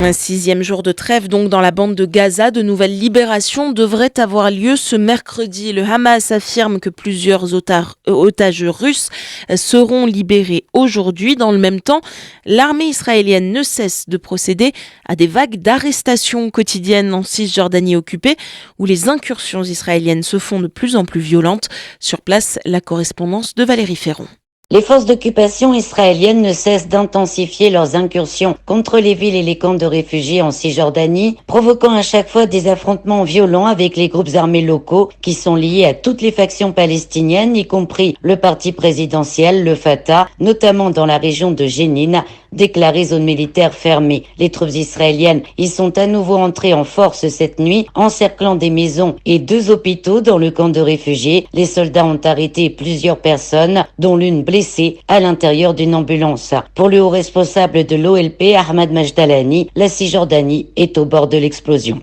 Un 6e jour de trêve donc dans la bande de Gaza. De nouvelles libérations devraient avoir lieu ce mercredi. Le Hamas affirme que plusieurs otages russes seront libérés aujourd'hui. Dans le même temps, l'armée israélienne ne cesse de procéder à des vagues d'arrestations quotidiennes en Cisjordanie occupée, où les incursions israéliennes se font de plus en plus violentes. Sur place, la correspondance de Valérie Ferron. Les forces d'occupation israéliennes ne cessent d'intensifier leurs incursions contre les villes et les camps de réfugiés en Cisjordanie, provoquant à chaque fois des affrontements violents avec les groupes armés locaux qui sont liés à toutes les factions palestiniennes, y compris le parti présidentiel, le Fatah, notamment dans la région de Jénine, déclarée zone militaire fermée. Les troupes israéliennes y sont à nouveau entrées en force cette nuit, encerclant des maisons et 2 hôpitaux dans le camp de réfugiés. Les soldats ont arrêté plusieurs personnes, dont l'une blessée à l'intérieur d'une ambulance. Pour le haut responsable de l'OLP, Ahmad Majdalani, la Cisjordanie est au bord de l'explosion.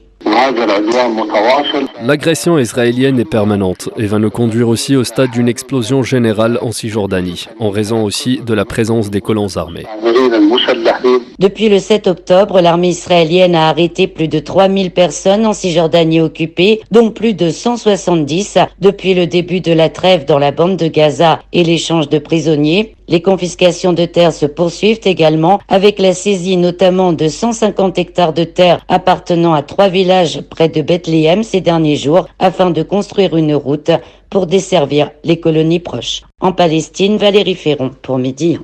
L'agression israélienne est permanente et va nous conduire aussi au stade d'une explosion générale en Cisjordanie, en raison aussi de la présence des colons armés. Depuis le 7 octobre, l'armée israélienne a arrêté plus de 3000 personnes en Cisjordanie occupée, dont plus de 170 depuis le début de la trêve dans la bande de Gaza et l'échange de prisonniers. Les confiscations de terres se poursuivent également, avec la saisie notamment de 150 hectares de terre appartenant à 3 villages près de Bethléem ces derniers jours, afin de construire une route pour desservir les colonies proches. En Palestine, Valérie Ferron pour Midi.